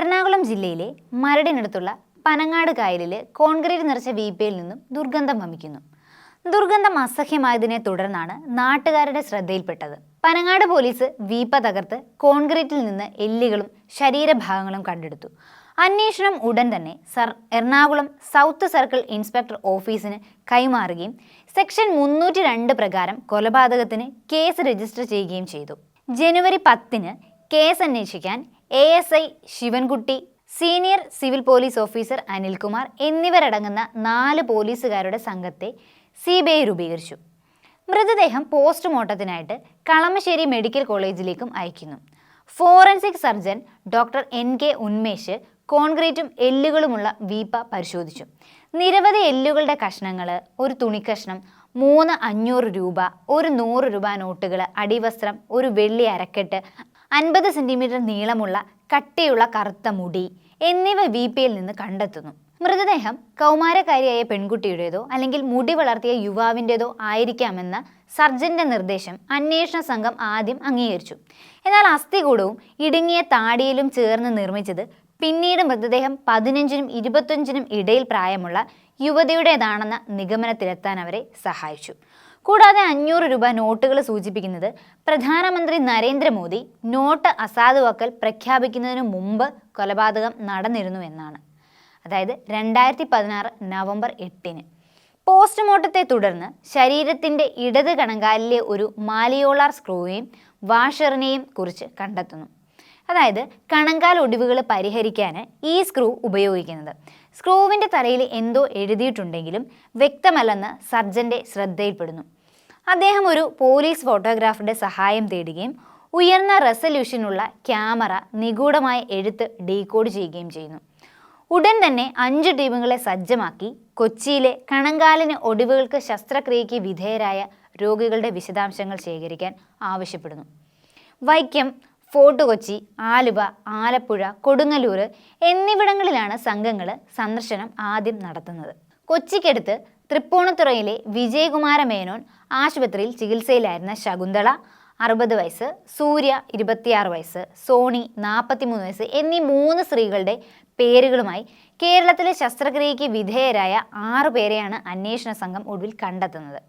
എറണാകുളം ജില്ലയിലെ മരടിനടുത്തുള്ള പനങ്ങാട് കായലിൽ കോൺക്രീറ്റ് നിറച്ച വീപ്പയിൽ നിന്നും ദുർഗന്ധം വമിക്കുന്നു. ദുർഗന്ധം അസഹ്യമായതിനെ തുടർന്നാണ് നാട്ടുകാരുടെ ശ്രദ്ധയിൽപ്പെട്ടത്. പനങ്ങാട് പോലീസ് വീപ്പ തകർത്ത് കോൺക്രീറ്റിൽ നിന്ന് എല്ലുകളും ശരീരഭാഗങ്ങളും കണ്ടെടുത്തു. അന്വേഷണം ഉടൻ തന്നെ എറണാകുളം സൗത്ത് സർക്കിൾ ഇൻസ്പെക്ടർ ഓഫീസിന് കൈമാറുകയും സെക്ഷൻ 302 പ്രകാരം കൊലപാതകത്തിന് കേസ് രജിസ്റ്റർ ചെയ്യുകയും ചെയ്തു. ജനുവരി 10-ന് കേസ് അന്വേഷിക്കാൻ ASI Sivankutty, senior civil police officer Anilkumar എന്നിവരടങ്ങുന്ന 4 പോലീസുകാരുടെ സംഘത്തെ CBI രൂപീകരിച്ചു. മൃതദേഹം പോസ്റ്റ്മോർട്ടത്തിനായിട്ട് കളമശ്ശേരി മെഡിക്കൽ കോളേജിലേക്കും അയക്കുന്നു. Forensic surgeon doctor NK Unmesh കോൺക്രീറ്റും എല്ലുകളുമുള്ള വീപ്പ പരിശോധിച്ചു. നിരവധി എല്ലുകളുടെ കഷ്ണങ്ങൾ, ഒരു തുണിക്കഷ്ണം, 3 500 രൂപ, ഒരു 100 രൂപ നോട്ടുകൾ, അടിവസ്ത്രം, ഒരു വെള്ളി അരക്കെട്ട്, 50 സെന്റിമീറ്റർ നീളമുള്ള കട്ടിയുള്ള കറുത്ത മുടി എന്നിവ വീപ്പയിൽ നിന്ന് കണ്ടെത്തുന്നു. മൃതദേഹം കൗമാരക്കാരിയായ പെൺകുട്ടിയുടേതോ അല്ലെങ്കിൽ മുടി വളർത്തിയ യുവാവിൻ്റെതോ ആയിരിക്കാമെന്ന സർജന്റെ നിർദ്ദേശം അന്വേഷണ സംഘം ആദ്യം അംഗീകരിച്ചു. എന്നാൽ അസ്ഥികൂടവും ഇടുങ്ങിയ താടിയിലും ചേർന്ന് നിർമ്മിച്ചത് പിന്നീട് മൃതദേഹം 15-നും 25-നും ഇടയിൽ പ്രായമുള്ള യുവതിയുടേതാണെന്ന നിഗമനത്തിലെത്താൻ അവരെ സഹായിച്ചു. കൂടാതെ 500 രൂപ നോട്ടുകൾ സൂചിപ്പിക്കുന്നത് പ്രധാനമന്ത്രി നരേന്ദ്രമോദി നോട്ട് അസാധുവാക്കൽ പ്രഖ്യാപിക്കുന്നതിന് മുമ്പ് കൊലപാതകം നടന്നിരുന്നു എന്നാണ്. അതായത് 2016 നവംബർ 8-ന്. പോസ്റ്റ്മോർട്ടത്തെ തുടർന്ന് ശരീരത്തിൻ്റെ ഇടത് കണങ്കാലിലെ ഒരു മാലിയോളാർ സ്ക്രൂവിനെയും വാഷറിനെയും കുറിച്ച് കണ്ടെത്തുന്നു. അതായത് കണങ്കാൽ ഒടിവുകൾ പരിഹരിക്കാൻ ഈ സ്ക്രൂ ഉപയോഗിക്കുന്നത്. സ്ക്രൂവിൻ്റെ തലയിൽ എന്തോ എഴുതിയിട്ടുണ്ടെങ്കിലും വ്യക്തമല്ലെന്ന് സർജൻ്റെ ശ്രദ്ധയിൽപ്പെടുന്നു. അദ്ദേഹം ഒരു പോലീസ് ഫോട്ടോഗ്രാഫറുടെ സഹായം തേടുകയും ഉയർന്ന റെസല്യൂഷനുള്ള ക്യാമറ നിഗൂഢമായ എഴുത്ത് ഡീകോഡ് ചെയ്യുകയും ചെയ്യുന്നു. ഉടൻ തന്നെ 5 ടീമുകളെ സജ്ജമാക്കി കൊച്ചിയിലെ കണങ്കാലിന് ഒടിവുകൾക്ക് ശസ്ത്രക്രിയയ്ക്ക് വിധേയരായ രോഗികളുടെ വിശദാംശങ്ങൾ ശേഖരിക്കാൻ ആവശ്യപ്പെടുന്നു. വൈക്കം, ഫോർട്ട് കൊച്ചി, ആലുവ, ആലപ്പുഴ, കൊടുങ്ങല്ലൂർ എന്നിവിടങ്ങളിലാണ് സംഘങ്ങൾ സന്ദർശനം ആദ്യം നടത്തുന്നത്. കൊച്ചിക്കടുത്ത് തൃപ്പൂണിത്തുറയിലെ വിജയകുമാര മേനോൻ ആശുപത്രിയിൽ ചികിത്സയിലായിരുന്ന ശകുന്തള 60 വയസ്സ്, സൂര്യ 26 വയസ്സ്, സോണി 43 വയസ്സ് എന്നീ 3 സ്ത്രീകളുടെ പേരുകളുമായി കേരളത്തിലെ ശസ്ത്രക്രിയയ്ക്ക് വിധേയരായ 6 പേരെയാണ് അന്വേഷണ സംഘം ഒടുവിൽ കണ്ടെത്തുന്നത്.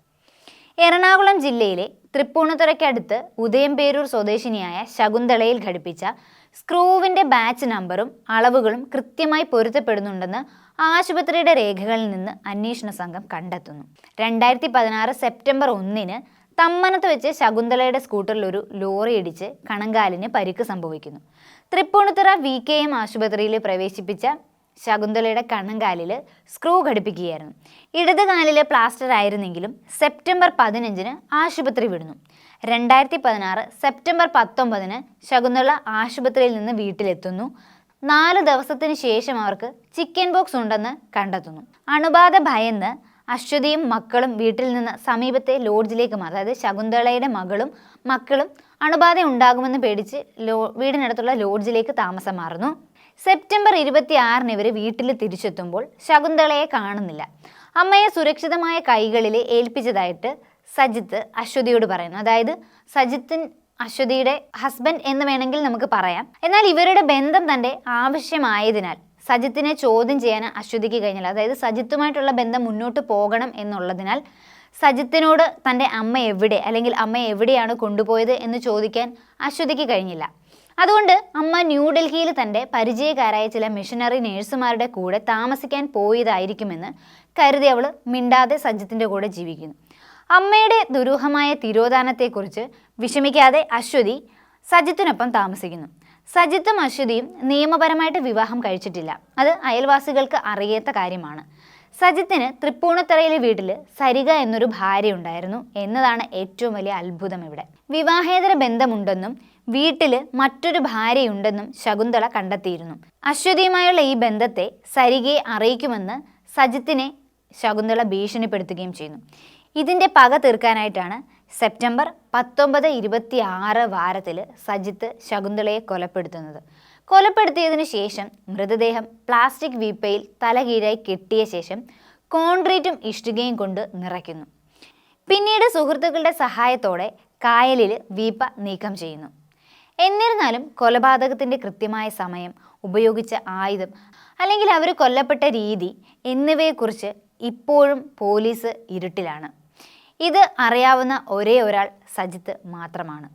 എറണാകുളം ജില്ലയിലെ തൃപ്പൂണിത്തുറയ്ക്കടുത്ത് ഉദയംപേരൂർ സ്വദേശിനിയായ ശകുന്തളയിൽ ഘടിപ്പിച്ച സ്ക്രൂവിൻ്റെ ബാച്ച് നമ്പറും അളവുകളും കൃത്യമായി പൊരുത്തപ്പെടുന്നുണ്ടെന്ന് ആശുപത്രിയുടെ രേഖകളിൽ നിന്ന് അന്വേഷണ സംഘം കണ്ടെത്തുന്നു. 2016 സെപ്റ്റംബർ 1-ന് തമ്മനത്ത് വെച്ച് ശകുന്തളയുടെ സ്കൂട്ടറിൽ ഒരു ലോറി ഇടിച്ച് കണങ്കാലിന് പരിക്ക് സംഭവിക്കുന്നു. തൃപ്പൂണിത്തുറ VKM ആശുപത്രിയിൽ പ്രവേശിപ്പിച്ച ശകുന്തളയുടെ കണങ്കാലിൽ സ്ക്രൂ ഘടിപ്പിക്കുകയായിരുന്നു. ഇടത് കാലിൽ പ്ലാസ്റ്റർ ആയിരുന്നെങ്കിലും സെപ്റ്റംബർ 15-ന് ആശുപത്രി വിടുന്നു. 2016 സെപ്റ്റംബർ 19-ന് ശകുന്തള ആശുപത്രിയിൽ നിന്ന് വീട്ടിലെത്തുന്നു. 4 ദിവസത്തിന് ശേഷം അവർക്ക് ചിക്കൻ ബോക്സ് ഉണ്ടെന്ന് കണ്ടെത്തുന്നു. അണുബാധ ഭയന്ന് അശ്വതിയും മക്കളും വീട്ടിൽ നിന്ന് സമീപത്തെ ലോഡ്ജിലേക്ക് മാറും. അതായത് ശകുന്തളയുടെ മക്കളും അണുബാധ ഉണ്ടാകുമെന്ന് പേടിച്ച് വീടിനടുത്തുള്ള ലോഡ്ജിലേക്ക് താമസം മാറുന്നു. സെപ്റ്റംബർ 26-ന് ഇവർ വീട്ടിൽ തിരിച്ചെത്തുമ്പോൾ ശകുന്തളയെ കാണുന്നില്ല. അമ്മയെ സുരക്ഷിതമായ കൈകളിൽ ഏൽപ്പിച്ചതായിട്ട് സജിത്ത് അശ്വതിയോട് പറയുന്നു. അതായത് അശ്വതിയുടെ ഹസ്ബൻഡ് എന്ന് വേണമെങ്കിൽ നമുക്ക് പറയാം. എന്നാൽ ഇവരുടെ ബന്ധം തൻ്റെ ആവശ്യമായതിനാൽ സജിത്തിനെ ചോദ്യം ചെയ്യാൻ അശ്വതിക്ക് കഴിഞ്ഞില്ല. അതായത് സജിത്തുമായിട്ടുള്ള ബന്ധം മുന്നോട്ട് പോകണം എന്നുള്ളതിനാൽ സജിത്തിനോട് തൻ്റെ അമ്മ എവിടെ, അല്ലെങ്കിൽ അമ്മയെ എവിടെയാണ് കൊണ്ടുപോയത് എന്ന് ചോദിക്കാൻ അശ്വതിക്ക് കഴിഞ്ഞില്ല. അതുകൊണ്ട് അമ്മ ന്യൂഡൽഹിയിൽ തൻ്റെ പരിചയക്കാരായ ചില മിഷനറി നേഴ്സുമാരുടെ കൂടെ താമസിക്കാൻ പോയതായിരിക്കുമെന്ന് കരുതി അവൾ മിണ്ടാതെ സജിത്തിൻ്റെ കൂടെ ജീവിക്കുന്നു. അമ്മയുടെ ദുരൂഹമായ തിരോധാനത്തെക്കുറിച്ച് വിഷമിക്കാതെ അശ്വതി സജിത്തിനൊപ്പം താമസിക്കുന്നു. സജിത്തും അശ്വതിയും നിയമപരമായിട്ട് വിവാഹം കഴിച്ചിട്ടില്ല. അത് അയൽവാസികൾക്ക് അറിയാത്ത കാര്യമാണ്. സജിത്തിന് തൃപ്പൂണിത്തുറയിലെ വീട്ടിൽ സരിക എന്നൊരു ഭാര്യ ഉണ്ടായിരുന്നു എന്നതാണ് ഏറ്റവും വലിയ അത്ഭുതം. ഇവിടെ വിവാഹേതര ബന്ധമുണ്ടെന്നും വീട്ടിൽ മറ്റൊരു ഭാര്യയുണ്ടെന്നും ശകുന്തള കണ്ടെത്തിയിരുന്നു. അശ്വതിയുമായുള്ള ഈ ബന്ധത്തെ സരികയെ അറിയിക്കുമെന്ന് സജിത്തിനെ ശകുന്തള ഭീഷണിപ്പെടുത്തുകയും ചെയ്യുന്നു. ഇതിൻ്റെ പക തീർക്കാനായിട്ടാണ് സെപ്റ്റംബർ 19, 26 വാരത്തിൽ സജിത്ത് ശകുന്തളയെ കൊലപ്പെടുത്തുന്നത്. കൊലപ്പെടുത്തിയതിനു ശേഷം മൃതദേഹം പ്ലാസ്റ്റിക് വീപ്പയിൽ തലകീഴായി കെട്ടിയ ശേഷം കോൺക്രീറ്റും ഇഷ്ടികയും കൊണ്ട് നിറയ്ക്കുന്നു. പിന്നീട് സുഹൃത്തുക്കളുടെ സഹായത്തോടെ കായലിൽ വീപ്പ നീക്കം ചെയ്യുന്നു. എന്നിരുന്നാലും കൊലപാതകത്തിൻ്റെ കൃത്യമായ സമയം ഉപയോഗിച്ച ആയുധം അല്ലെങ്കിൽ അവർ കൊല്ലപ്പെട്ട രീതി എന്നിവയെക്കുറിച്ച് ഇപ്പോഴും പോലീസ് ഇരുട്ടിലാണ്. ഇത് അറിയാവുന്ന ഒരേ ഒരാൾ സജിത്ത് മാത്രമാണ്.